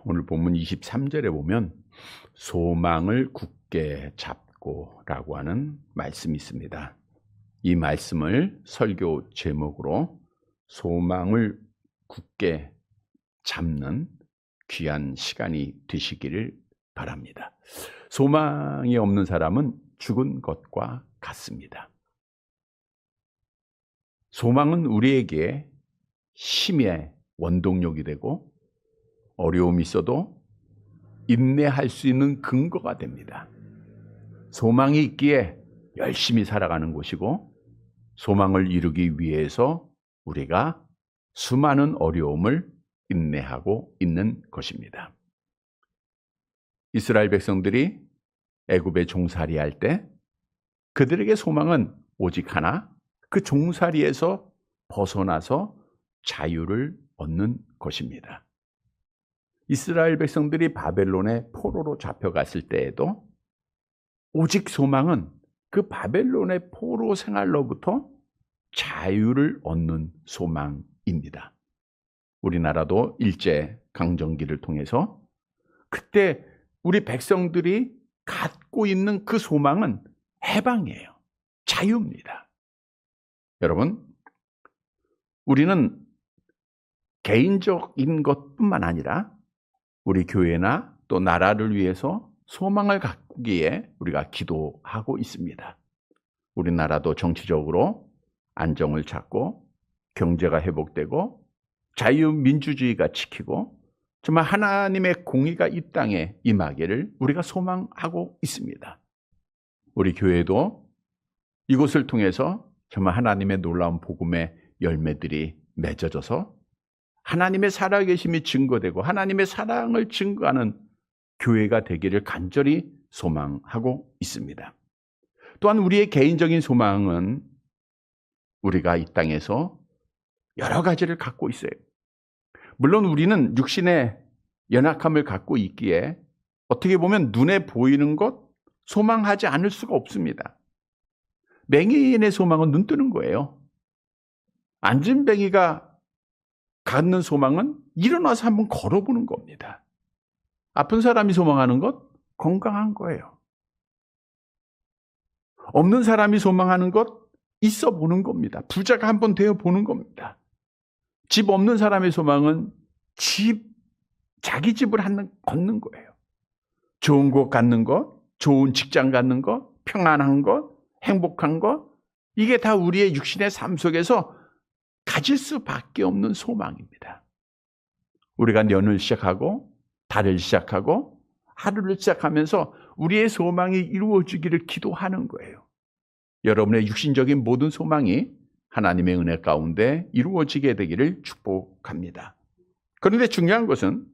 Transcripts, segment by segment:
오늘 본문 23절에 보면 소망을 굳게 잡고라고 하는 말씀이 있습니다. 이 말씀을 설교 제목으로 소망을 굳게 잡는 귀한 시간이 되시기를 바랍니다. 소망이 없는 사람은 죽은 것과 같습니다. 소망은 우리에게 힘의 원동력이 되고 어려움이 있어도 인내할 수 있는 근거가 됩니다. 소망이 있기에 열심히 살아가는 것이고 소망을 이루기 위해서 우리가 수많은 어려움을 인내하고 있는 것입니다. 이스라엘 백성들이 애굽에 종살이할 때 그들에게 소망은 오직 하나, 그 종살이에서 벗어나서 자유를 얻는 것입니다. 이스라엘 백성들이 바벨론의 포로로 잡혀갔을 때에도 오직 소망은 그 바벨론의 포로 생활로부터 자유를 얻는 소망입니다. 우리나라도 일제 강점기를 통해서 그때 우리 백성들이 갖고 있는 그 소망은 해방이에요. 자유입니다. 여러분, 우리는 개인적인 것뿐만 아니라 우리 교회나 또 나라를 위해서 소망을 갖기에 우리가 기도하고 있습니다. 우리나라도 정치적으로 안정을 찾고 경제가 회복되고 자유민주주의가 지키고 정말 하나님의 공의가 이 땅에 임하기를 우리가 소망하고 있습니다. 우리 교회도 이곳을 통해서 정말 하나님의 놀라운 복음의 열매들이 맺어져서 하나님의 살아계심이 증거되고 하나님의 사랑을 증거하는 교회가 되기를 간절히 소망하고 있습니다. 또한 우리의 개인적인 소망은 우리가 이 땅에서 여러 가지를 갖고 있어요. 물론 우리는 육신의 연약함을 갖고 있기에 어떻게 보면 눈에 보이는 것 소망하지 않을 수가 없습니다. 맹인의 소망은 눈 뜨는 거예요. 안진뱅이가 갖는 소망은 일어나서 한번 걸어보는 겁니다. 아픈 사람이 소망하는 것 건강한 거예요. 없는 사람이 소망하는 것 있어 보는 겁니다. 부자가 한번 되어 보는 겁니다. 집 없는 사람의 소망은 자기 집을 걷는 거예요. 좋은 곳 갖는 것, 좋은 직장 갖는 것, 평안한 것, 행복한 것, 이게 다 우리의 육신의 삶 속에서 가질 수밖에 없는 소망입니다. 우리가 년을 시작하고 달을 시작하고 하루를 시작하면서 우리의 소망이 이루어지기를 기도하는 거예요. 여러분의 육신적인 모든 소망이 하나님의 은혜 가운데 이루어지게 되기를 축복합니다. 그런데 중요한 것은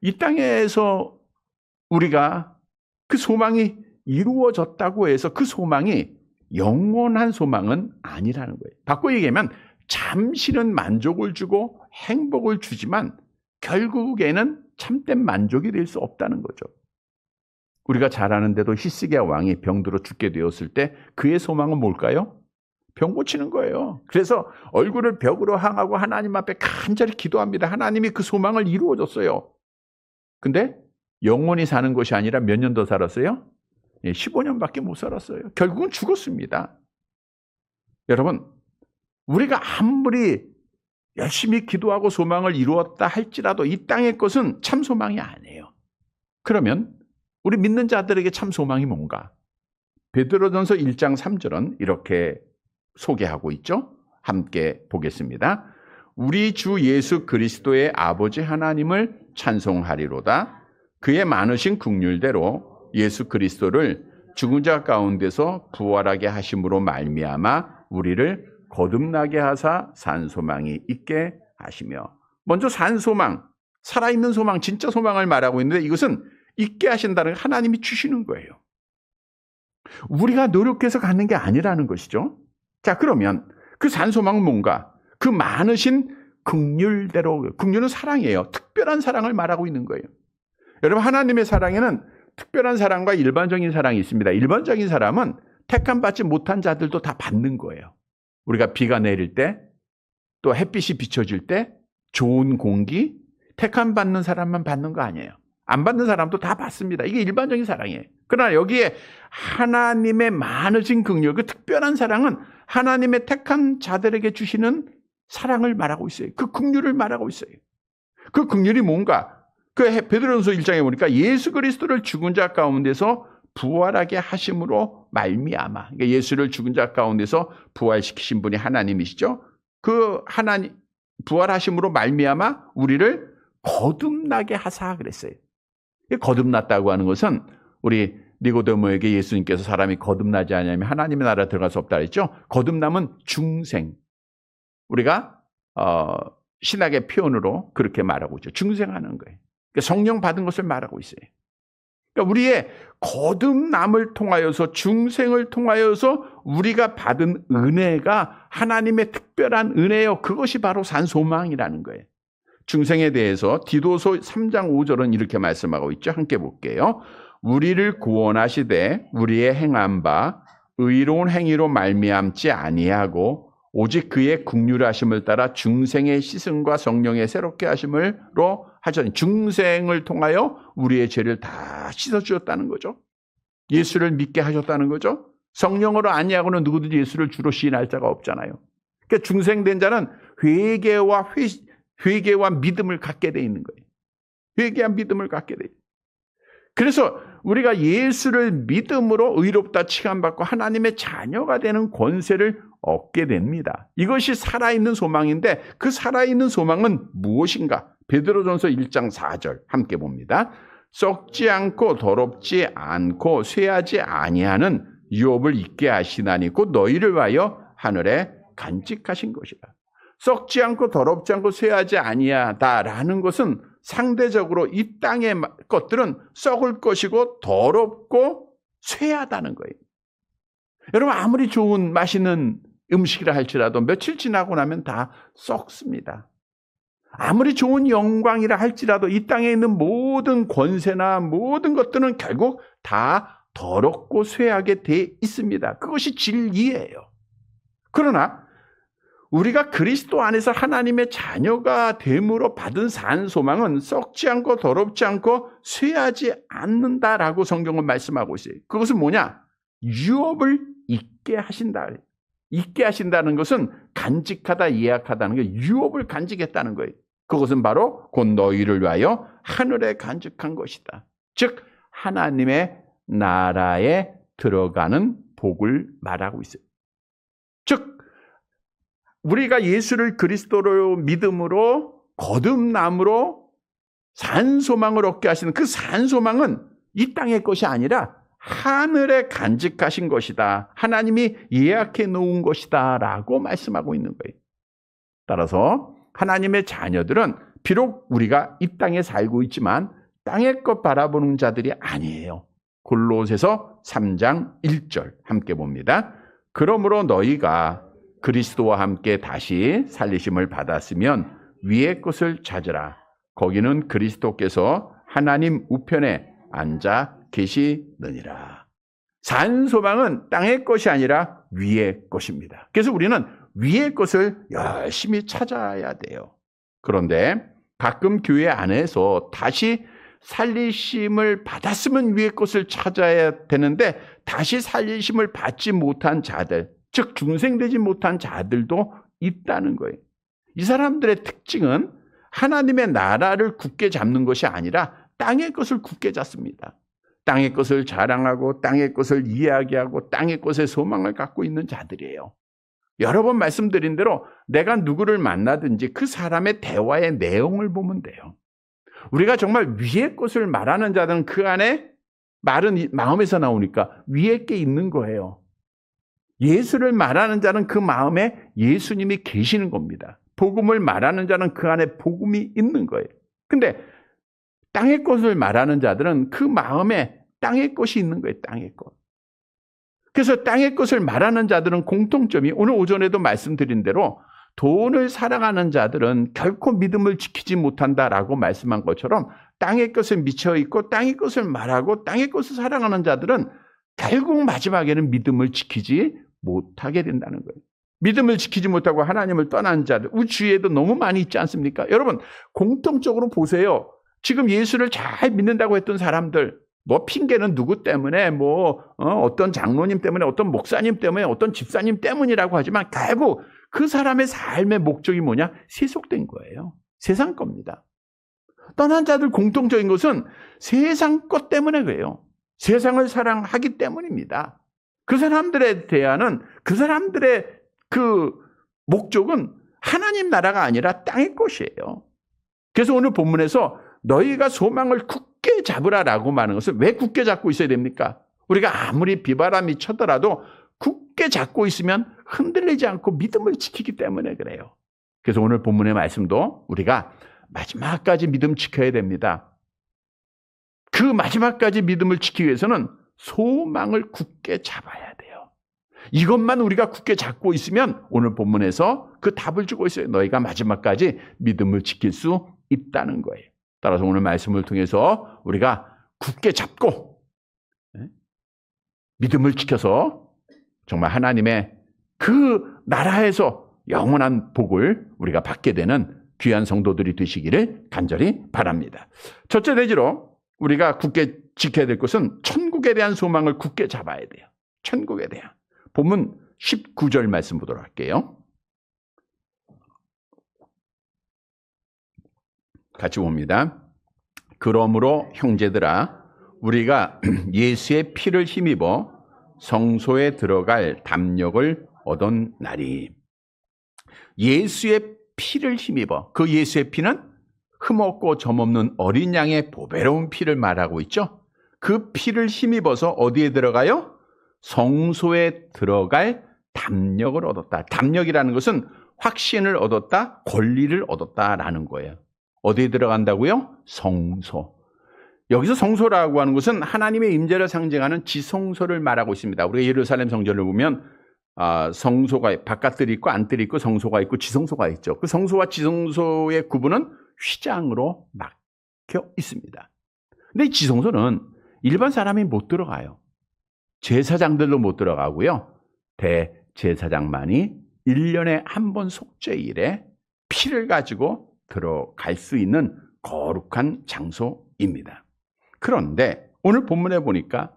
이 땅에서 우리가 그 소망이 이루어졌다고 해서 그 소망이 영원한 소망은 아니라는 거예요. 바꿔 얘기하면 잠시는 만족을 주고 행복을 주지만 결국에는 참된 만족이 될 수 없다는 거죠. 우리가 잘 아는데도 히스기야 왕이 병들어 죽게 되었을 때 그의 소망은 뭘까요? 병 고치는 거예요. 그래서 얼굴을 벽으로 향하고 하나님 앞에 간절히 기도합니다. 하나님이 그 소망을 이루어줬어요. 근데 영원히 사는 것이 아니라 몇 년 더 살았어요? 15년밖에 못 살았어요. 결국은 죽었습니다. 여러분, 우리가 아무리 열심히 기도하고 소망을 이루었다 할지라도 이 땅의 것은 참 소망이 아니에요. 그러면 우리 믿는 자들에게 참 소망이 뭔가? 베드로전서 1장 3절은 이렇게 소개하고 있죠. 함께 보겠습니다. 우리 주 예수 그리스도의 아버지 하나님을 찬송하리로다. 그의 많으신 긍휼대로 예수 그리스도를 죽은 자 가운데서 부활하게 하심으로 말미암아 우리를 거듭나게 하사 산 소망이 있게 하시며. 먼저 산 소망, 살아있는 소망, 진짜 소망을 말하고 있는데 이것은 있게 하신다는 걸 하나님이 주시는 거예요. 우리가 노력해서 갖는 게 아니라는 것이죠. 자, 그러면 그 산 소망은 뭔가? 그 많으신 긍휼대로, 긍휼은 사랑이에요. 특별한 사랑을 말하고 있는 거예요. 여러분, 하나님의 사랑에는 특별한 사랑과 일반적인 사랑이 있습니다. 일반적인 사람은 택함 받지 못한 자들도 다 받는 거예요. 우리가 비가 내릴 때, 또 햇빛이 비춰질 때, 좋은 공기, 택함 받는 사람만 받는 거 아니에요. 안 받는 사람도 다 받습니다. 이게 일반적인 사랑이에요. 그러나 여기에 하나님의 많으신 긍휼, 그 특별한 사랑은 하나님의 택한 자들에게 주시는 사랑을 말하고 있어요. 그 긍휼을 말하고 있어요. 그 긍휼이 뭔가? 그 베드로전서 1장에 보니까 예수 그리스도를 죽은 자 가운데서 부활하게 하심으로 말미암아. 그러니까 예수를 죽은 자 가운데서 부활시키신 분이 하나님이시죠. 그 하나님 부활하심으로 말미암아 우리를 거듭나게 하사 그랬어요. 거듭났다고 하는 것은 우리 니고데모에게 예수님께서 사람이 거듭나지 않으면 하나님의 나라에 들어갈 수 없다 그랬죠. 거듭남은 중생. 우리가 신학의 표현으로 그렇게 말하고 있죠. 중생하는 거예요. 그러니까 성령 받은 것을 말하고 있어요. 그러니까 우리의 거듭남을 통하여서 중생을 통하여서 우리가 받은 은혜가 하나님의 특별한 은혜요. 그것이 바로 산 소망이라는 거예요. 중생에 대해서 디도서 3장 5절은 이렇게 말씀하고 있죠. 함께 볼게요. 우리를 구원하시되 우리의 행한 바 의로운 행위로 말미암지 아니하고 오직 그의 긍휼하심을 따라 중생의 시승과 성령의 새롭게 하심으로 하셨니. 중생을 통하여 우리의 죄를 다 씻어주셨다는 거죠. 예수를 믿게 하셨다는 거죠. 성령으로 아니하고는 누구든지 예수를 주로 시인할 자가 없잖아요. 그러니까 중생된 자는 회개와 믿음을 갖게 돼 있는 거예요. 회개한 믿음을 갖게 돼 있어요. 그래서 우리가 예수를 믿음으로 의롭다 칭함받고 하나님의 자녀가 되는 권세를 얻게 됩니다. 이것이 살아있는 소망인데 그 살아있는 소망은 무엇인가? 베드로전서 1장 4절 함께 봅니다. 썩지 않고 더럽지 않고 쇠하지 아니하는 유업을 잊게 하시나니 곧 너희를 위하여 하늘에 간직하신 것이라. 썩지 않고 더럽지 않고 쇠하지 아니하다라는 것은 상대적으로 이 땅의 것들은 썩을 것이고 더럽고 쇠하다는 거예요. 여러분 아무리 좋은 맛있는 음식이라 할지라도 며칠 지나고 나면 다 썩습니다. 아무리 좋은 영광이라 할지라도 이 땅에 있는 모든 권세나 모든 것들은 결국 다 더럽고 쇠하게 돼 있습니다. 그것이 진리예요. 그러나 우리가 그리스도 안에서 하나님의 자녀가 됨으로 받은 산 소망은 썩지 않고 더럽지 않고 쇠하지 않는다라고 성경은 말씀하고 있어요. 그것은 뭐냐? 유업을 잊게 하신다. 잊게 하신다는 것은 간직하다, 예약하다는 게 유업을 간직했다는 거예요. 그것은 바로 곧 너희를 위하여 하늘에 간직한 것이다. 즉 하나님의 나라에 들어가는 복을 말하고 있어요. 즉 우리가 예수를 그리스도로 믿음으로 거듭남으로 산소망을 얻게 하시는 그 산소망은 이 땅의 것이 아니라 하늘에 간직하신 것이다. 하나님이 예약해 놓은 것이다 라고 말씀하고 있는 거예요. 따라서 하나님의 자녀들은 비록 우리가 이 땅에 살고 있지만 땅의 것 바라보는 자들이 아니에요. 골로새서 3장 1절 함께 봅니다. 그러므로 너희가 그리스도와 함께 다시 살리심을 받았으면 위의 것을 찾으라. 거기는 그리스도께서 하나님 우편에 앉아 계시느니라. 산 소망은 땅의 것이 아니라 위의 것입니다. 그래서 우리는 위의 것을 열심히 찾아야 돼요. 그런데 가끔 교회 안에서 다시 살리심을 받았으면 위의 것을 찾아야 되는데 다시 살리심을 받지 못한 자들, 즉 중생되지 못한 자들도 있다는 거예요. 이 사람들의 특징은 하나님의 나라를 굳게 잡는 것이 아니라 땅의 것을 굳게 잡습니다. 땅의 것을 자랑하고 땅의 것을 이야기하고 땅의 것에 소망을 갖고 있는 자들이에요. 여러 번 말씀드린 대로 내가 누구를 만나든지 그 사람의 대화의 내용을 보면 돼요. 우리가 정말 위의 것을 말하는 자들은 그 안에 말은 마음에서 나오니까 위에 게 있는 거예요. 예수를 말하는 자는 그 마음에 예수님이 계시는 겁니다. 복음을 말하는 자는 그 안에 복음이 있는 거예요. 근데 땅의 것을 말하는 자들은 그 마음에 땅의 것이 있는 거예요. 땅의 것. 그래서 땅의 것을 말하는 자들은 공통점이 오늘 오전에도 말씀드린 대로 돈을 사랑하는 자들은 결코 믿음을 지키지 못한다라고 말씀한 것처럼 땅의 것에 미쳐 있고 땅의 것을 말하고 땅의 것을 사랑하는 자들은 결국 마지막에는 믿음을 지키지 못하게 된다는 거예요. 믿음을 지키지 못하고 하나님을 떠난 자들, 우리 주위에도 너무 많이 있지 않습니까? 여러분, 공통적으로 보세요. 지금 예수를 잘 믿는다고 했던 사람들, 뭐 핑계는 누구 때문에, 어떤 장로님 때문에, 어떤 목사님 때문에, 어떤 집사님 때문이라고 하지만 결국 그 사람의 삶의 목적이 뭐냐? 세속된 거예요. 세상 겁니다. 떠난 자들 공통적인 것은 세상 것 때문에 그래요. 세상을 사랑하기 때문입니다. 그 사람들에 대한 그 사람들의 그 목적은 하나님 나라가 아니라 땅의 것이에요. 그래서 오늘 본문에서 너희가 소망을 굳게 잡으라라고 말하는 것은 왜 굳게 잡고 있어야 됩니까? 우리가 아무리 비바람이 쳐더라도 굳게 잡고 있으면 흔들리지 않고 믿음을 지키기 때문에 그래요. 그래서 오늘 본문의 말씀도 우리가 마지막까지 믿음 지켜야 됩니다. 그 마지막까지 믿음을 지키기 위해서는 소망을 굳게 잡아야 돼요. 이것만 우리가 굳게 잡고 있으면 오늘 본문에서 그 답을 주고 있어요. 너희가 마지막까지 믿음을 지킬 수 있다는 거예요. 따라서 오늘 말씀을 통해서 우리가 굳게 잡고 믿음을 지켜서 정말 하나님의 그 나라에서 영원한 복을 우리가 받게 되는 귀한 성도들이 되시기를 간절히 바랍니다. 첫째 내지로 우리가 굳게 지켜야 될 것은 천국에 대한 소망을 굳게 잡아야 돼요. 천국에 대한. 본문 19절 말씀 보도록 할게요. 같이 봅니다. 그러므로 형제들아 우리가 예수의 피를 힘입어 성소에 들어갈 담력을 얻었나니. 예수의 피를 힘입어. 그 예수의 피는 흠없고 점없는 어린 양의 보배로운 피를 말하고 있죠. 그 피를 힘입어서 어디에 들어가요? 성소에 들어갈 담력을 얻었다. 담력이라는 것은 확신을 얻었다, 권리를 얻었다라는 거예요. 어디에 들어간다고요? 성소. 여기서 성소라고 하는 것은 하나님의 임재를 상징하는 지성소를 말하고 있습니다. 우리가 예루살렘 성전을 보면 성소가 바깥들이 있고 안들이 있고 성소가 있고 지성소가 있죠. 그 성소와 지성소의 구분은 휘장으로 막혀 있습니다. 근데 이 지성소는 일반 사람이 못 들어가요. 제사장들도 못 들어가고요. 대제사장만이 1년에 한 번 속죄일에 피를 가지고 들어갈 수 있는 거룩한 장소입니다. 그런데 오늘 본문에 보니까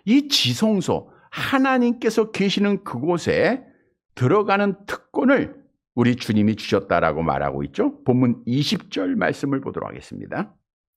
이 지성소, 하나님께서 계시는 그곳에 들어가는 특권을 우리 주님이 주셨다라고 말하고 있죠. 본문 20절 말씀을 보도록 하겠습니다.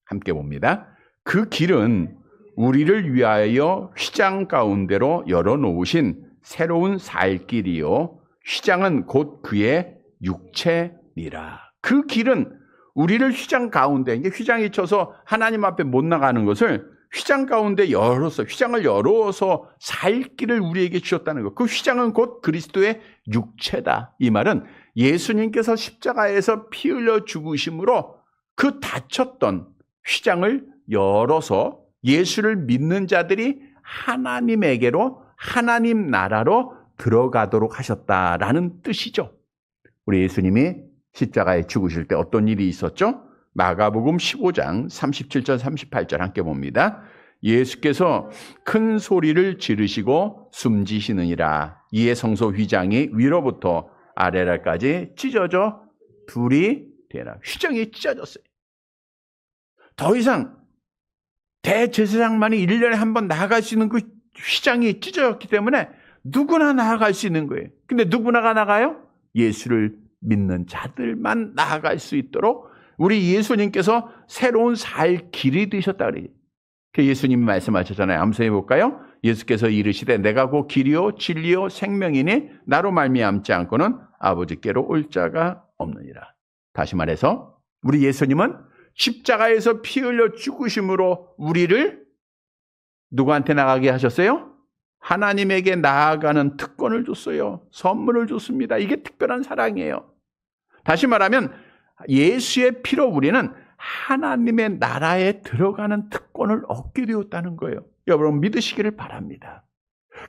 함께 봅니다. 그 길은 우리를 위하여 휘장 가운데로 열어놓으신 새로운 살 길이요. 휘장은 곧 그의 육체니라. 그 길은 우리를 휘장 가운데, 이게 휘장이 쳐서 하나님 앞에 못 나가는 것을 휘장 가운데 열어서, 휘장을 열어서 살 길을 우리에게 주셨다는 것. 그 휘장은 곧 그리스도의 육체다. 이 말은 예수님께서 십자가에서 피 흘려 죽으심으로 그 닫혔던 휘장을 열어서 예수를 믿는 자들이 하나님에게로, 하나님 나라로 들어가도록 하셨다라는 뜻이죠. 우리 예수님이 십자가에 죽으실 때 어떤 일이 있었죠? 마가복음 15장 37절 38절 함께 봅니다. 예수께서 큰 소리를 지르시고 숨지시느니라. 이에 성소 휘장이 위로부터 아래랄까지 찢어져 둘이 되라. 휘장이 찢어졌어요. 더 이상 대제사장만이 1년에 한 번 나아갈 수 있는 그 휘장이 찢어졌기 때문에 누구나 나아갈 수 있는 거예요. 근데 누구나가 나가요? 예수를 믿는 자들만 나아갈 수 있도록 우리 예수님께서 새로운 살 길이 되셨다 그래요. 그 예수님이 말씀하셨잖아요. 암송해 볼까요? 예수께서 이르시되 내가 곧 길이요 진리요 생명이니 나로 말미암지 않고는 아버지께로 올 자가 없느니라. 다시 말해서 우리 예수님은 십자가에서 피 흘려 죽으심으로 우리를 누구한테 나가게 하셨어요? 하나님에게 나아가는 특권을 줬어요. 선물을 줬습니다. 이게 특별한 사랑이에요. 다시 말하면 예수의 피로 우리는 하나님의 나라에 들어가는 특권을 얻게 되었다는 거예요. 여러분 믿으시기를 바랍니다.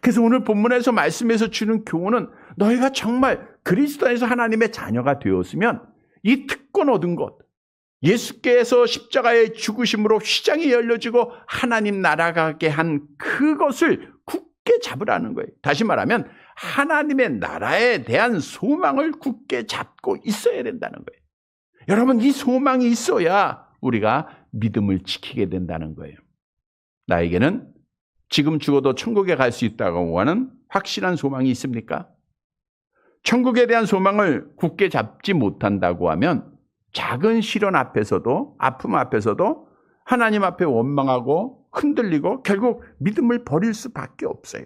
그래서 오늘 본문에서 말씀에서 주는 교훈은 너희가 정말 그리스도 안에서 하나님의 자녀가 되었으면 이 특권 얻은 것, 예수께서 십자가에 죽으심으로 휘장이 열려지고 하나님 나라가게 한 그것을 굳게 굳게 잡으라는 거예요. 다시 말하면 하나님의 나라에 대한 소망을 굳게 잡고 있어야 된다는 거예요. 여러분, 이 소망이 있어야 우리가 믿음을 지키게 된다는 거예요. 나에게는 지금 죽어도 천국에 갈 수 있다고 하는 확실한 소망이 있습니까? 천국에 대한 소망을 굳게 잡지 못한다고 하면 작은 시련 앞에서도, 아픔 앞에서도 하나님 앞에 원망하고 흔들리고 결국 믿음을 버릴 수밖에 없어요.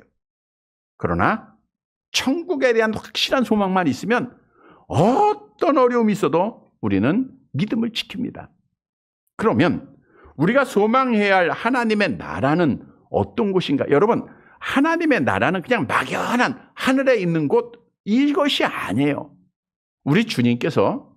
그러나 천국에 대한 확실한 소망만 있으면 어떤 어려움이 있어도 우리는 믿음을 지킵니다. 그러면 우리가 소망해야 할 하나님의 나라는 어떤 곳인가? 여러분, 하나님의 나라는 그냥 막연한 하늘에 있는 곳, 이것이 아니에요. 우리 주님께서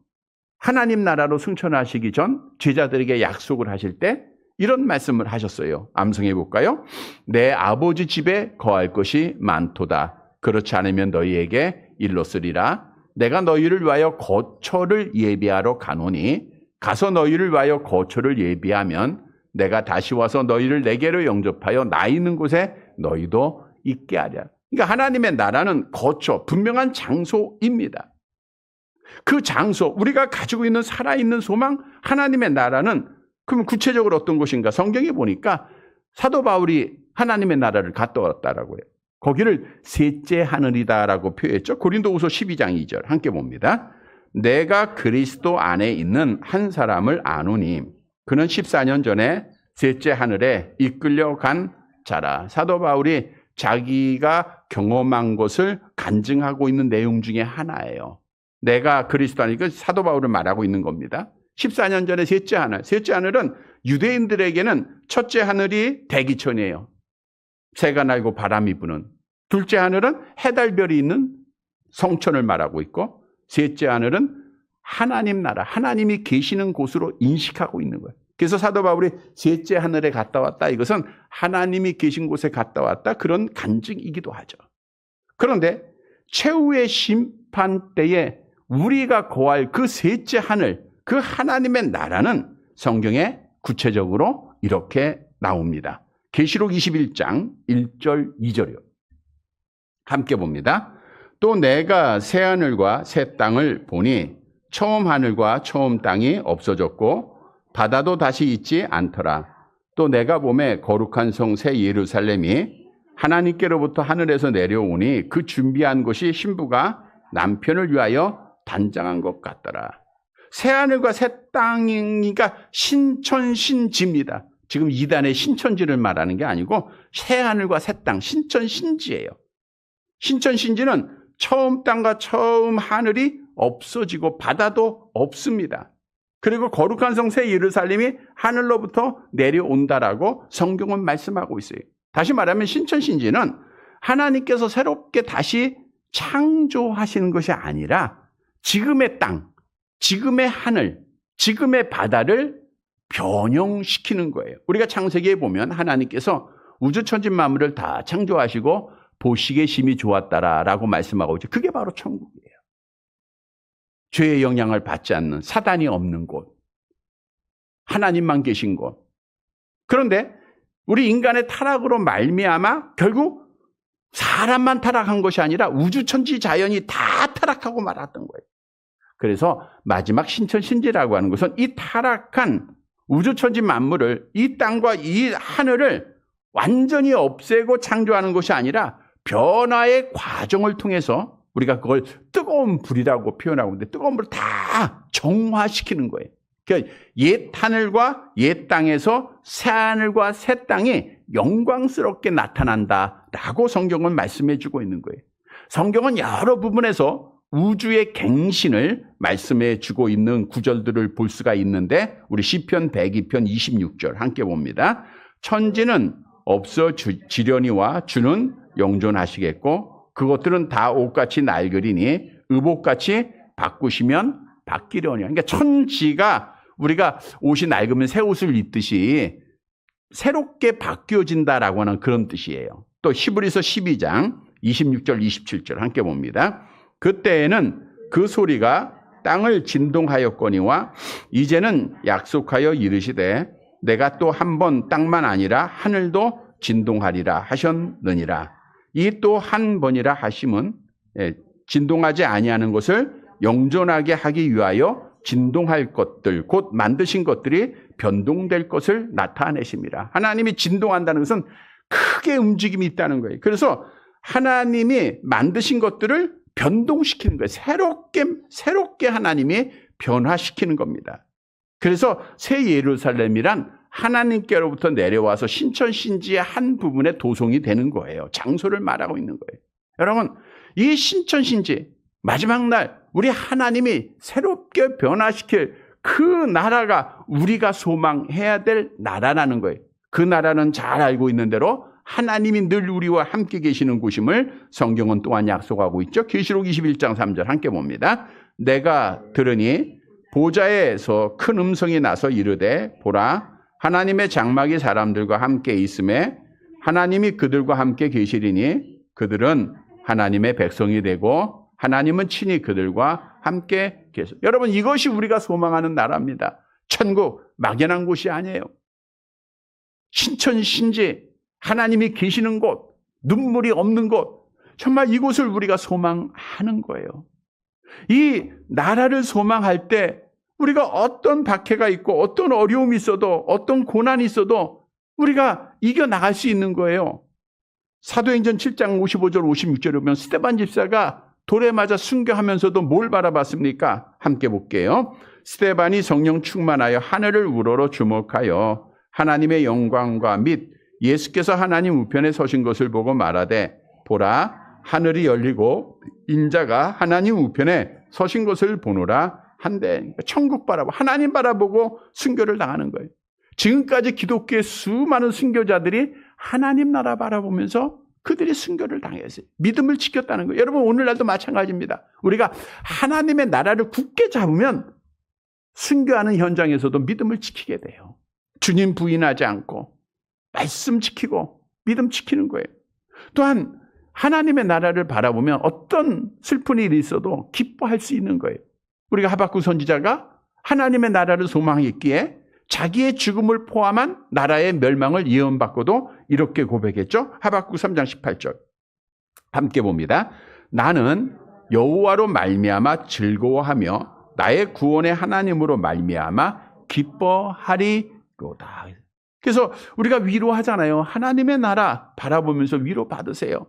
하나님 나라로 승천하시기 전 제자들에게 약속을 하실 때 이런 말씀을 하셨어요. 암송해 볼까요? 내 아버지 집에 거할 것이 많도다. 그렇지 않으면 너희에게 일렀으리라. 내가 너희를 위하여 거처를 예비하러 가노니 가서 너희를 위하여 거처를 예비하면 내가 다시 와서 너희를 내게로 영접하여 나 있는 곳에 너희도 있게 하랴. 그러니까 하나님의 나라는 거처, 분명한 장소입니다. 그 장소, 우리가 가지고 있는 살아있는 소망, 하나님의 나라는 그럼 구체적으로 어떤 곳인가? 성경에 보니까 사도 바울이 하나님의 나라를 갔다 왔다라고 해요. 거기를 셋째 하늘이다라고 표현했죠. 고린도후서 12장 2절 함께 봅니다. 내가 그리스도 안에 있는 한 사람을 아노니 그는 14년 전에 셋째 하늘에 이끌려간 자라. 사도 바울이 자기가 경험한 것을 간증하고 있는 내용 중에 하나예요. 내가 그리스도 안에, 그 사도 바울을 말하고 있는 겁니다. 14년 전에 셋째 하늘. 셋째 하늘은 유대인들에게는 첫째 하늘이 대기천이에요. 새가 날고 바람이 부는. 둘째 하늘은 해달별이 있는 성천을 말하고 있고, 셋째 하늘은 하나님 나라, 하나님이 계시는 곳으로 인식하고 있는 거예요. 그래서 사도 바울이 셋째 하늘에 갔다 왔다. 이것은 하나님이 계신 곳에 갔다 왔다. 그런 간증이기도 하죠. 그런데 최후의 심판 때에 우리가 거할 그 셋째 하늘, 그 하나님의 나라는 성경에 구체적으로 이렇게 나옵니다. 계시록 21장 1절 2절이요. 함께 봅니다. 또 내가 새 하늘과 새 땅을 보니 처음 하늘과 처음 땅이 없어졌고 바다도 다시 있지 않더라. 또 내가 보매 거룩한 성 새 예루살렘이 하나님께로부터 하늘에서 내려오니 그 준비한 것이 신부가 남편을 위하여 단장한 것 같더라. 새 하늘과 새 땅이니까 신천신지입니다. 지금 이단의 신천지를 말하는 게 아니고 새 하늘과 새 땅, 신천신지예요. 신천신지는 처음 땅과 처음 하늘이 없어지고 바다도 없습니다. 그리고 거룩한 성 새 예루살렘이 하늘로부터 내려온다라고 성경은 말씀하고 있어요. 다시 말하면 신천신지는 하나님께서 새롭게 다시 창조하시는 것이 아니라 지금의 땅, 지금의 하늘, 지금의 바다를 변형시키는 거예요. 우리가 창세기에 보면 하나님께서 우주천지 만물을 다 창조하시고 보시기에 심히 좋았다라고 말씀하고 있죠. 그게 바로 천국이에요. 죄의 영향을 받지 않는, 사단이 없는 곳, 하나님만 계신 곳. 그런데 우리 인간의 타락으로 말미암아 결국 사람만 타락한 것이 아니라 우주천지 자연이 다 타락하고 말았던 거예요. 그래서 마지막 신천신지라고 하는 것은 이 타락한 우주천지 만물을, 이 땅과 이 하늘을 완전히 없애고 창조하는 것이 아니라 변화의 과정을 통해서 우리가 그걸 뜨거운 불이라고 표현하고 있는데 뜨거운 불을 다 정화시키는 거예요. 그러니까 옛 하늘과 옛 땅에서 새 하늘과 새 땅이 영광스럽게 나타난다라고 성경은 말씀해 주고 있는 거예요. 성경은 여러 부분에서 우주의 갱신을 말씀해 주고 있는 구절들을 볼 수가 있는데 우리 시편 102편 26절 함께 봅니다. 천지는 없어지려니와 주는 영존하시겠고 그것들은 다 옷같이 낡으리니 의복같이 바꾸시면 바뀌려니. 그러니까 천지가 우리가 옷이 낡으면 새 옷을 입듯이 새롭게 바뀌어진다라고 하는 그런 뜻이에요. 또 히브리서 12장 26절 27절 함께 봅니다. 그때에는 그 소리가 땅을 진동하였거니와 이제는 약속하여 이르시되 내가 또 한 번 땅만 아니라 하늘도 진동하리라 하셨느니라. 이 또 한 번이라 하심은 진동하지 아니하는 것을 영존하게 하기 위하여 진동할 것들, 곧 만드신 것들이 변동될 것을 나타내십니다. 하나님이 진동한다는 것은 크게 움직임이 있다는 거예요. 그래서 하나님이 만드신 것들을 변동시키는 거예요. 새롭게 하나님이 변화시키는 겁니다. 그래서 새 예루살렘이란 하나님께로부터 내려와서 신천신지의 한 부분의 도성이 되는 거예요. 장소를 말하고 있는 거예요. 여러분, 이 신천신지 마지막 날 우리 하나님이 새롭게 변화시킬 그 나라가 우리가 소망해야 될 나라라는 거예요. 그 나라는 잘 알고 있는 대로 하나님이 늘 우리와 함께 계시는 곳임을 성경은 또한 약속하고 있죠. 계시록 21장 3절 함께 봅니다. 내가 들으니 보좌에서 큰 음성이 나서 이르되 보라 하나님의 장막이 사람들과 함께 있음에 하나님이 그들과 함께 계시리니 그들은 하나님의 백성이 되고 하나님은 친히 그들과 함께 계셔. 여러분, 이것이 우리가 소망하는 나라입니다. 천국, 막연한 곳이 아니에요. 신천신지, 하나님이 계시는 곳, 눈물이 없는 곳, 정말 이곳을 우리가 소망하는 거예요. 이 나라를 소망할 때 우리가 어떤 박해가 있고 어떤 어려움이 있어도 어떤 고난이 있어도 우리가 이겨나갈 수 있는 거예요. 사도행전 7장 55절 56절에 보면 스데반 집사가 돌에 맞아 순교하면서도 뭘 바라봤습니까? 함께 볼게요. 스데반이 성령 충만하여 하늘을 우러러 주목하여 하나님의 영광과 및 예수께서 하나님 우편에 서신 것을 보고 말하되 보라 하늘이 열리고 인자가 하나님 우편에 서신 것을 보노라 한데 천국 바라보고 하나님 바라보고 순교를 당하는 거예요. 지금까지 기독교의 수많은 순교자들이 하나님 나라 바라보면서 그들이 순교를 당했어요. 믿음을 지켰다는 거예요. 여러분 오늘날도 마찬가지입니다. 우리가 하나님의 나라를 굳게 잡으면 순교하는 현장에서도 믿음을 지키게 돼요. 주님 부인하지 않고 말씀 지키고 믿음 지키는 거예요. 또한 하나님의 나라를 바라보면 어떤 슬픈 일이 있어도 기뻐할 수 있는 거예요. 우리가 하박국 선지자가 하나님의 나라를 소망했기에 자기의 죽음을 포함한 나라의 멸망을 예언받고도 이렇게 고백했죠. 하박국 3장 18절 함께 봅니다. 나는 여호와로 말미암아 즐거워하며 나의 구원의 하나님으로 말미암아 기뻐하리로다. 그래서 우리가 위로하잖아요. 하나님의 나라 바라보면서 위로 받으세요.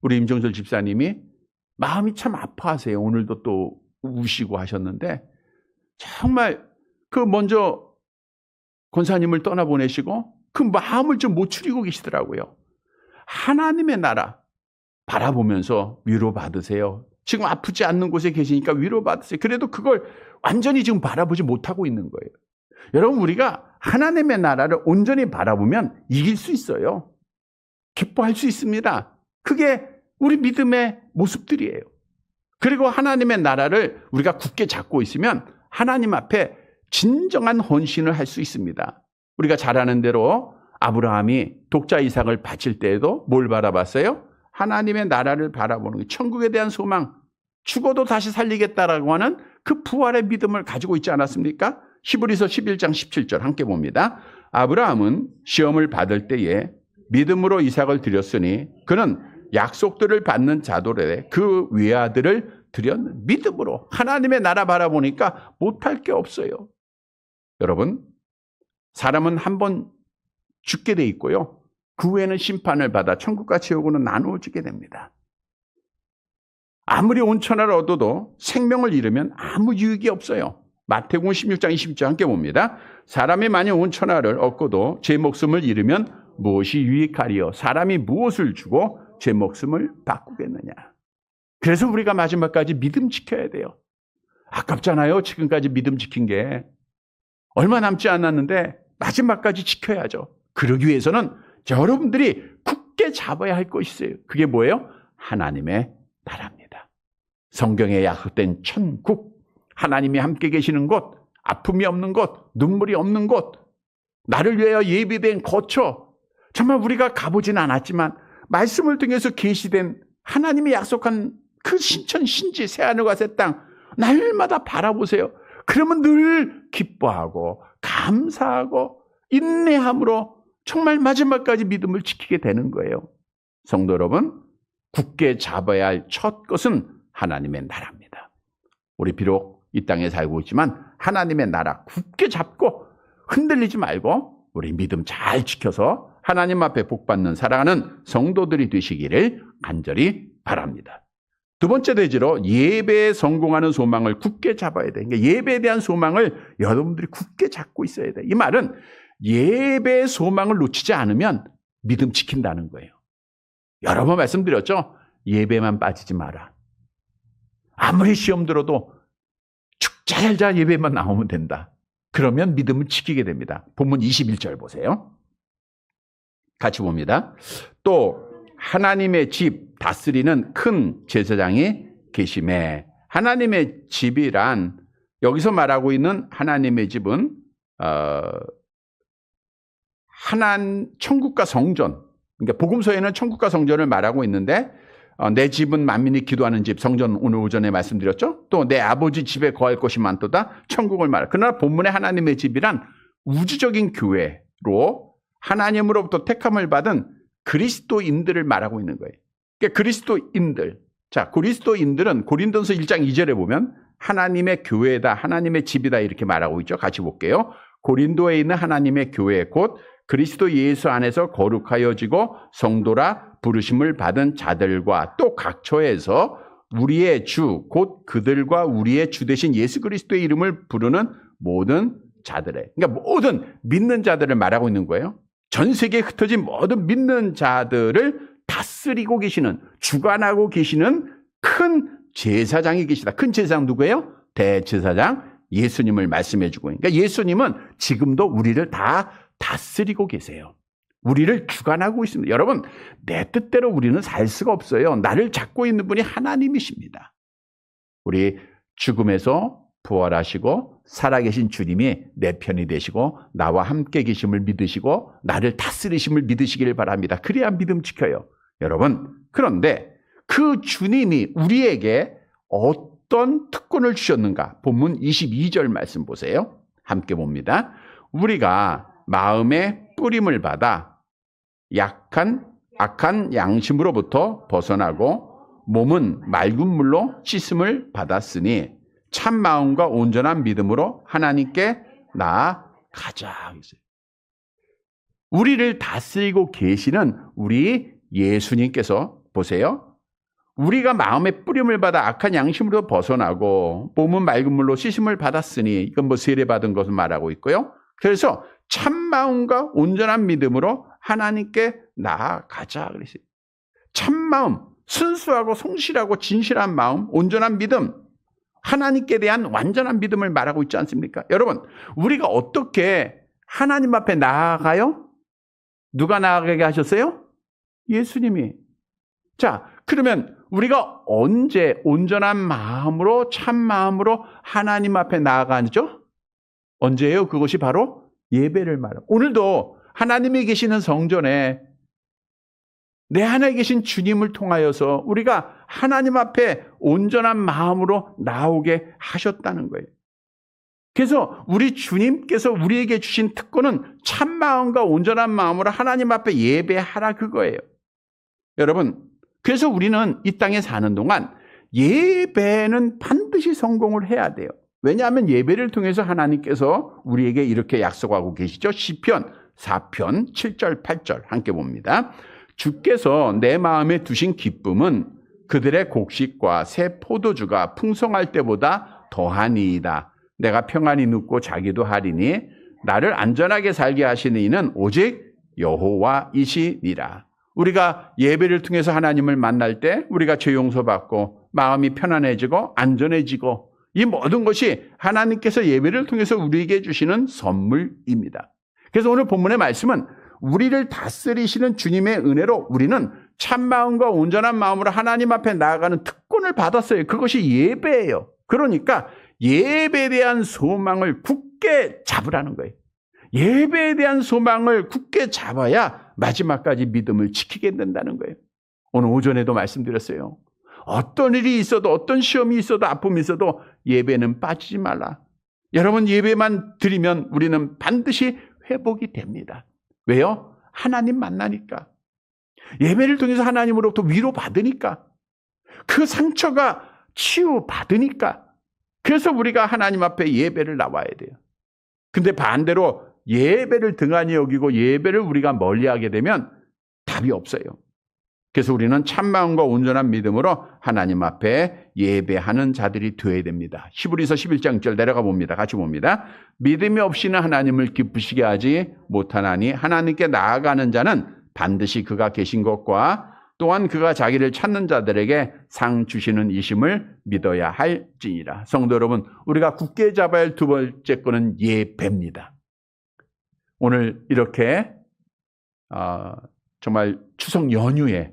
우리 임종철 집사님이 마음이 참 아파하세요. 오늘도 또 우시고 하셨는데 정말 먼저 권사님을 떠나보내시고 그 마음을 좀 못 추리고 계시더라고요. 하나님의 나라 바라보면서 위로받으세요. 지금 아프지 않는 곳에 계시니까 위로받으세요. 그래도 그걸 완전히 지금 바라보지 못하고 있는 거예요. 여러분 우리가 하나님의 나라를 온전히 바라보면 이길 수 있어요. 기뻐할 수 있습니다. 그게 우리 믿음의 모습들이에요. 그리고 하나님의 나라를 우리가 굳게 잡고 있으면 하나님 앞에 진정한 헌신을 할 수 있습니다. 우리가 잘 아는 대로 아브라함이 독자 이삭을 바칠 때에도 뭘 바라봤어요? 하나님의 나라를 바라보는 거예요. 천국에 대한 소망, 죽어도 다시 살리겠다라고 하는 그 부활의 믿음을 가지고 있지 않았습니까? 히브리서 11장 17절 함께 봅니다. 아브라함은 시험을 받을 때에 믿음으로 이삭을 드렸으니 그는 약속들을 받는 자들에 그 외아들을 드렸는 믿음으로. 하나님의 나라 바라보니까 못할 게 없어요. 여러분, 사람은 한 번 죽게 돼 있고요. 그 후에는 심판을 받아 천국과 지옥으로 나누어지게 됩니다. 아무리 온천을 얻어도 생명을 잃으면 아무 유익이 없어요. 마태복음 16장 20절 함께 봅니다. 사람이 만약 온천하를 얻고도 제 목숨을 잃으면 무엇이 유익하리요? 사람이 무엇을 주고 제 목숨을 바꾸겠느냐? 그래서 우리가 마지막까지 믿음 지켜야 돼요. 아깝잖아요. 지금까지 믿음 지킨 게. 얼마 남지 않았는데 마지막까지 지켜야죠. 그러기 위해서는 여러분들이 굳게 잡아야 할 것이 있어요. 그게 뭐예요? 하나님의 나라입니다. 성경에 약속된 천국, 하나님이 함께 계시는 곳, 아픔이 없는 곳, 눈물이 없는 곳, 나를 위하여 예비된 거처. 정말 우리가 가보진 않았지만 말씀을 통해서 계시된 하나님이 약속한 그 신천 신지 새하늘과 새 땅 날마다 바라보세요. 그러면 늘 기뻐하고 감사하고 인내함으로 정말 마지막까지 믿음을 지키게 되는 거예요. 성도 여러분, 굳게 잡아야 할 첫 것은 하나님의 나라입니다. 우리 비록 이 땅에 살고 있지만 하나님의 나라 굳게 잡고 흔들리지 말고 우리 믿음 잘 지켜서 하나님 앞에 복받는 살아가는 성도들이 되시기를 간절히 바랍니다. 두 번째 대지로 예배에 성공하는 소망을 굳게 잡아야 돼. 그러니까 예배에 대한 소망을 여러분들이 굳게 잡고 있어야 돼. 이 말은 예배의 소망을 놓치지 않으면 믿음 지킨다는 거예요. 여러 번 말씀드렸죠? 예배만 빠지지 마라. 아무리 시험 들어도 죽자 살자 예배만 나오면 된다. 그러면 믿음을 지키게 됩니다. 본문 21절 보세요. 같이 봅니다. 또 하나님의 집 다스리는 큰 제사장이 계심에, 하나님의 집이란 여기서 말하고 있는 하나님의 집은 천국과 성전, 그러니까 복음서에는 천국과 성전을 말하고 있는데 내 집은 만민이 기도하는 집, 성전 오늘 오전에 말씀드렸죠. 또 내 아버지 집에 거할 것이 많도다, 천국을 말해. 그러나 본문의 하나님의 집이란 우주적인 교회로 하나님으로부터 택함을 받은 그리스도인들을 말하고 있는 거예요. 그러니까 그리스도인들. 자, 그리스도인들은 고린도서 1장 2절에 보면 하나님의 교회다, 하나님의 집이다 이렇게 말하고 있죠. 같이 볼게요. 고린도에 있는 하나님의 교회 곧 그리스도 예수 안에서 거룩하여지고 성도라 부르심을 받은 자들과 또 각처에서 우리의 주 곧 그들과 우리의 주 되신 예수 그리스도의 이름을 부르는 모든 자들의, 그러니까 모든 믿는 자들을 말하고 있는 거예요. 전 세계에 흩어진 모든 믿는 자들을 다스리고 계시는, 주관하고 계시는 큰 제사장이 계시다. 큰 제사장 누구예요? 대제사장 예수님을 말씀해 주고, 그러니까 예수님은 지금도 우리를 다 다스리고 계세요. 우리를 주관하고 있습니다. 여러분, 내 뜻대로 우리는 살 수가 없어요. 나를 잡고 있는 분이 하나님이십니다. 우리 죽음에서 부활하시고 살아계신 주님이 내 편이 되시고 나와 함께 계심을 믿으시고 나를 다스리심을 믿으시기를 바랍니다. 그래야 믿음 지켜요. 여러분, 그런데 그 주님이 우리에게 어떤 특권을 주셨는가? 본문 22절 말씀 보세요. 함께 봅니다. 우리가 마음의 뿌림을 받아 악한 양심으로부터 벗어나고 몸은 맑은 물로 씻음을 받았으니 참 마음과 온전한 믿음으로 하나님께 나아가자. 우리를 다스리고 계시는 우리 예수님께서 보세요. 우리가 마음의 뿌림을 받아 악한 양심으로 벗어나고 몸은 맑은 물로 씻음을 받았으니, 이건 뭐 세례받은 것을 말하고 있고요. 그래서 참 마음과 온전한 믿음으로 하나님께 나아가자 그랬어요. 참 마음, 순수하고 성실하고 진실한 마음, 온전한 믿음, 하나님께 대한 완전한 믿음을 말하고 있지 않습니까? 여러분, 우리가 어떻게 하나님 앞에 나아가요? 누가 나아가게 하셨어요? 예수님이. 자, 그러면 우리가 언제 온전한 마음으로, 참 마음으로 하나님 앞에 나아가죠? 언제예요? 그것이 바로 예배를 말해요. 오늘도 하나님이 계시는 성전에 내 안에 계신 주님을 통하여서 우리가 하나님 앞에 온전한 마음으로 나오게 하셨다는 거예요. 그래서 우리 주님께서 우리에게 주신 특권은 참 마음과 온전한 마음으로 하나님 앞에 예배하라 그거예요. 여러분, 그래서 우리는 이 땅에 사는 동안 예배는 반드시 성공을 해야 돼요. 왜냐하면 예배를 통해서 하나님께서 우리에게 이렇게 약속하고 계시죠. 시편 4편 7절 8절 함께 봅니다. 주께서 내 마음에 두신 기쁨은 그들의 곡식과 새 포도주가 풍성할 때보다 더하니이다. 내가 평안히 눕고 자기도 하리니 나를 안전하게 살게 하시는 이는 오직 여호와이시니라. 우리가 예배를 통해서 하나님을 만날 때 우리가 죄 용서받고 마음이 편안해지고 안전해지고, 이 모든 것이 하나님께서 예배를 통해서 우리에게 주시는 선물입니다. 그래서 오늘 본문의 말씀은 우리를 다스리시는 주님의 은혜로 우리는 참마음과 온전한 마음으로 하나님 앞에 나아가는 특권을 받았어요. 그것이 예배예요. 그러니까 예배에 대한 소망을 굳게 잡으라는 거예요. 예배에 대한 소망을 굳게 잡아야 마지막까지 믿음을 지키게 된다는 거예요. 오늘 오전에도 말씀드렸어요. 어떤 일이 있어도, 어떤 시험이 있어도, 아픔이 있어도 예배는 빠지지 말라. 여러분, 예배만 드리면 우리는 반드시 회복이 됩니다. 왜요? 하나님 만나니까. 예배를 통해서 하나님으로부터 위로받으니까, 그 상처가 치유받으니까, 그래서 우리가 하나님 앞에 예배를 나와야 돼요. 근데 반대로 예배를 등한히 여기고 예배를 우리가 멀리하게 되면 답이 없어요. 그래서 우리는 참마음과 온전한 믿음으로 하나님 앞에 예배하는 자들이 되어야 됩니다. 히브리서 11장 1절 내려가 봅니다. 같이 봅니다. 믿음이 없이는 하나님을 기쁘시게 하지 못하나니 하나님께 나아가는 자는 반드시 그가 계신 것과 또한 그가 자기를 찾는 자들에게 상 주시는 이심을 믿어야 할지니라. 성도 여러분, 우리가 굳게 잡아야 할 두 번째 거는 예배입니다. 오늘 이렇게 정말 추석 연휴에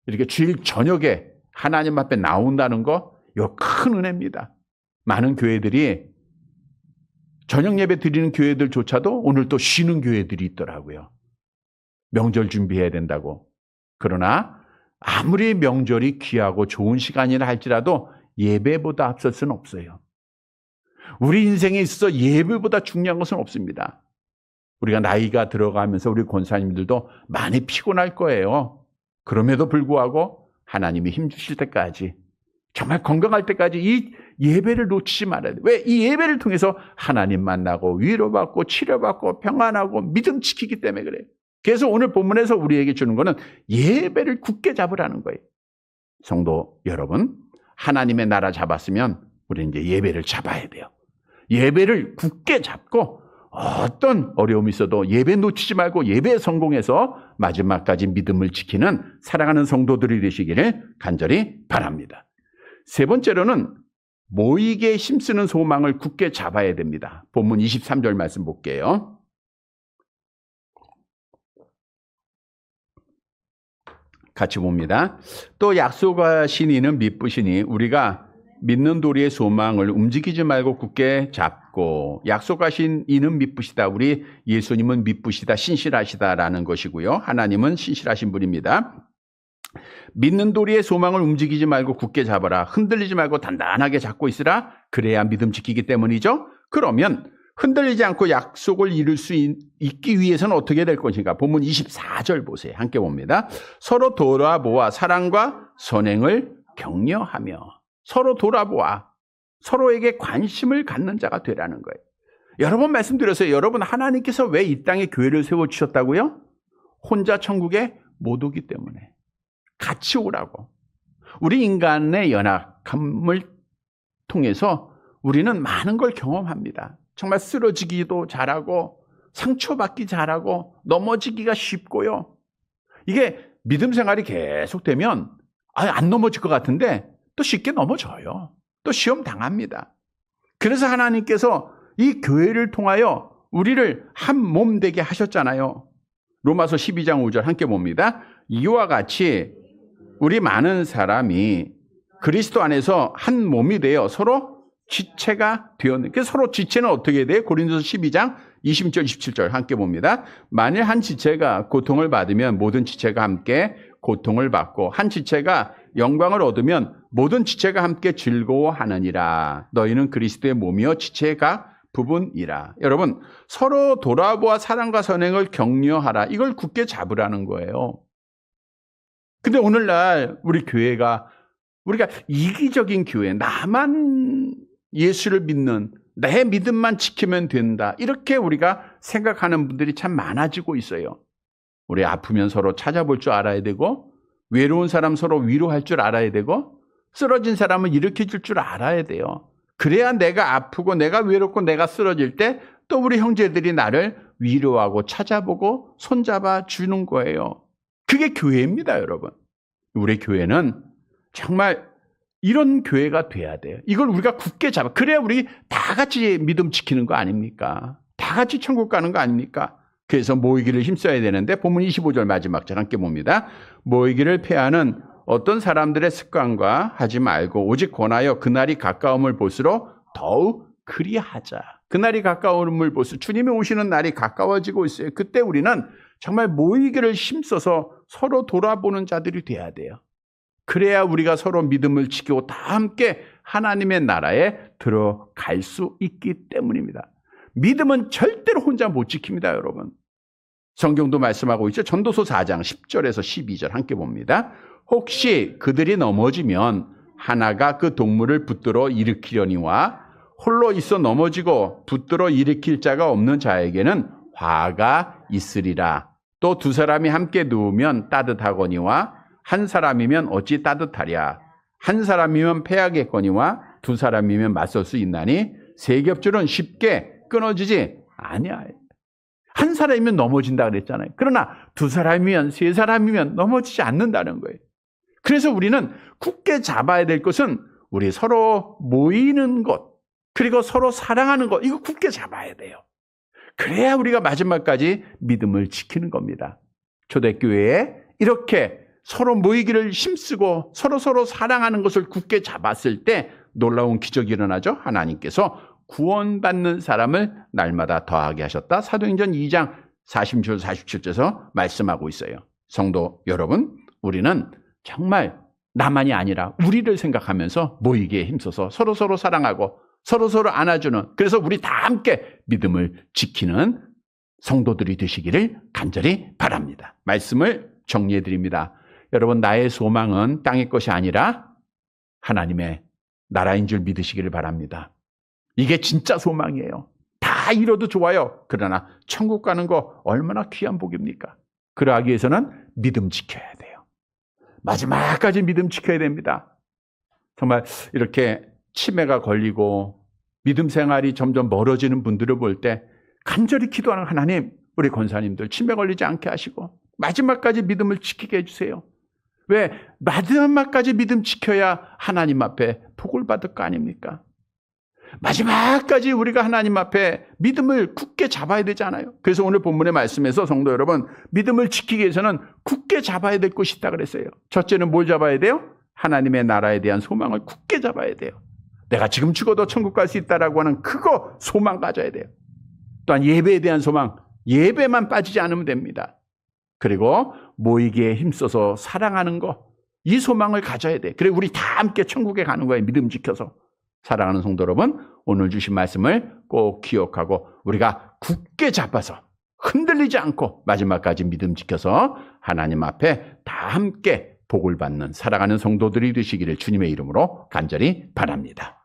이렇게 주일 저녁에 하나님 앞에 나온다는 거, 이거 큰 은혜입니다. 많은 교회들이 저녁 예배 드리는 교회들조차도 오늘 또 쉬는 교회들이 있더라고요. 명절 준비해야 된다고. 그러나 아무리 명절이 귀하고 좋은 시간이라 할지라도 예배보다 앞설 수는 없어요. 우리 인생에 있어서 예배보다 중요한 것은 없습니다. 우리가 나이가 들어가면서 우리 권사님들도 많이 피곤할 거예요. 그럼에도 불구하고 하나님이 힘주실 때까지, 정말 건강할 때까지 이 예배를 놓치지 말아야 돼요. 왜? 이 예배를 통해서 하나님 만나고 위로받고 치료받고 평안하고 믿음 지키기 때문에 그래요. 그래서 오늘 본문에서 우리에게 주는 거는 예배를 굳게 잡으라는 거예요. 성도 여러분, 하나님의 나라 잡았으면 우리는 이제 예배를 잡아야 돼요. 예배를 굳게 잡고 어떤 어려움이 있어도 예배 놓치지 말고 예배에 성공해서 마지막까지 믿음을 지키는 사랑하는 성도들이 되시기를 간절히 바랍니다. 세 번째로는 모이게 힘쓰는 소망을 굳게 잡아야 됩니다. 본문 23절 말씀 볼게요. 같이 봅니다. 또 약속하신 이는 미쁘시니 우리가 믿는 도리의 소망을 움직이지 말고 굳게 잡고, 약속하신 이는 미쁘시다. 우리 예수님은 미쁘시다, 신실하시다라는 것이고요. 하나님은 신실하신 분입니다. 믿는 도리의 소망을 움직이지 말고 굳게 잡아라. 흔들리지 말고 단단하게 잡고 있으라. 그래야 믿음 지키기 때문이죠. 그러면 흔들리지 않고 약속을 이룰 수 있기 위해서는 어떻게 될 것인가? 본문 24절 보세요. 함께 봅니다. 서로 돌아보아 사랑과 선행을 격려하며. 서로 돌아보아 서로에게 관심을 갖는 자가 되라는 거예요. 여러 번 말씀드렸어요. 여러분, 하나님께서 왜 이 땅에 교회를 세워주셨다고요? 혼자 천국에 못 오기 때문에 같이 오라고. 우리 인간의 연약함을 통해서 우리는 많은 걸 경험합니다. 정말 쓰러지기도 잘하고 상처받기 잘하고 넘어지기가 쉽고요. 이게 믿음 생활이 계속되면 안 넘어질 것 같은데 또 쉽게 넘어져요. 또 시험 당합니다. 그래서 하나님께서 이 교회를 통하여 우리를 한 몸 되게 하셨잖아요. 로마서 12장 5절 함께 봅니다. 이와 같이 우리 많은 사람이 그리스도 안에서 한 몸이 되어 서로 지체가 되었는. 그래서 서로 지체는 어떻게 돼요? 고린도서 12장 20절 27절 함께 봅니다. 만일 한 지체가 고통을 받으면 모든 지체가 함께 고통을 받고, 한 지체가 영광을 얻으면 모든 지체가 함께 즐거워하느니라. 너희는 그리스도의 몸이요 지체가 부분이라. 여러분, 서로 돌아보아 사랑과 선행을 격려하라. 이걸 굳게 잡으라는 거예요. 근데 오늘날 우리 교회가, 우리가 이기적인 교회, 나만 예수를 믿는, 내 믿음만 지키면 된다, 이렇게 우리가 생각하는 분들이 참 많아지고 있어요. 우리 아프면 서로 찾아볼 줄 알아야 되고, 외로운 사람 서로 위로할 줄 알아야 되고, 쓰러진 사람은 일으켜줄 줄 알아야 돼요. 그래야 내가 아프고 내가 외롭고 내가 쓰러질 때 또 우리 형제들이 나를 위로하고 찾아보고 손잡아 주는 거예요. 그게 교회입니다, 여러분. 우리 교회는 정말 이런 교회가 돼야 돼요. 이걸 우리가 굳게 잡아. 그래야 우리 다 같이 믿음 지키는 거 아닙니까? 다 같이 천국 가는 거 아닙니까? 그래서 모이기를 힘써야 되는데 본문 25절 마지막 절 함께 봅니다. 모이기를 폐하는 어떤 사람들의 습관과 하지 말고 오직 권하여 그날이 가까움을 볼수록 더욱 그리하자. 그날이 가까움을 볼수록 주님이 오시는 날이 가까워지고 있어요. 그때 우리는 정말 모이기를 힘써서 서로 돌아보는 자들이 돼야 돼요. 그래야 우리가 서로 믿음을 지키고 다 함께 하나님의 나라에 들어갈 수 있기 때문입니다. 믿음은 절대로 혼자 못 지킵니다, 여러분. 성경도 말씀하고 있죠. 전도서 4장 10절에서 12절 함께 봅니다. 혹시 그들이 넘어지면 하나가 그 동물을 붙들어 일으키려니와 홀로 있어 넘어지고 붙들어 일으킬 자가 없는 자에게는 화가 있으리라. 또 두 사람이 함께 누우면 따뜻하거니와 한 사람이면 어찌 따뜻하랴. 한 사람이면 패하겠거니와 두 사람이면 맞설 수 있나니 세 겹줄은 쉽게 끊어지지 아니야. 한 사람이면 넘어진다 그랬잖아요. 그러나 두 사람이면 세 사람이면 넘어지지 않는다는 거예요. 그래서 우리는 굳게 잡아야 될 것은 우리 서로 모이는 것, 그리고 서로 사랑하는 것, 이거 굳게 잡아야 돼요. 그래야 우리가 마지막까지 믿음을 지키는 겁니다. 초대교회에 이렇게 서로 모이기를 힘쓰고 서로 사랑하는 것을 굳게 잡았을 때 놀라운 기적이 일어나죠. 하나님께서 구원받는 사람을 날마다 더하게 하셨다. 사도행전 2장 46절 47절에서 말씀하고 있어요. 성도 여러분, 우리는 정말 나만이 아니라 우리를 생각하면서 모이기에 힘써서 서로 사랑하고 서로 안아주는, 그래서 우리 다 함께 믿음을 지키는 성도들이 되시기를 간절히 바랍니다. 말씀을 정리해 드립니다. 여러분, 나의 소망은 땅의 것이 아니라 하나님의 나라인 줄 믿으시기를 바랍니다. 이게 진짜 소망이에요. 다 이뤄도 좋아요. 그러나 천국 가는 거 얼마나 귀한 복입니까? 그러하기 위해서는 믿음 지켜야 돼요. 마지막까지 믿음 지켜야 됩니다. 정말 이렇게 치매가 걸리고 믿음 생활이 점점 멀어지는 분들을 볼 때 간절히 기도하는 하나님, 우리 권사님들 치매 걸리지 않게 하시고 마지막까지 믿음을 지키게 해주세요. 왜? 마지막까지 믿음 지켜야 하나님 앞에 복을 받을 거 아닙니까? 마지막까지 우리가 하나님 앞에 믿음을 굳게 잡아야 되잖아요. 그래서 오늘 본문의 말씀에서 성도 여러분, 믿음을 지키기 위해서는 굳게 잡아야 될 것이 있다 그랬어요. 첫째는 뭘 잡아야 돼요? 하나님의 나라에 대한 소망을 굳게 잡아야 돼요. 내가 지금 죽어도 천국 갈 수 있다라고 하는 그거 소망 가져야 돼요. 또한 예배에 대한 소망, 예배만 빠지지 않으면 됩니다. 그리고 모이기에 힘써서 사랑하는 거, 이 소망을 가져야 돼. 그리고 우리 다 함께 천국에 가는 거예요. 믿음 지켜서. 사랑하는 성도 여러분, 오늘 주신 말씀을 꼭 기억하고 우리가 굳게 잡아서 흔들리지 않고 마지막까지 믿음 지켜서 하나님 앞에 다 함께 복을 받는 사랑하는 성도들이 되시기를 주님의 이름으로 간절히 바랍니다.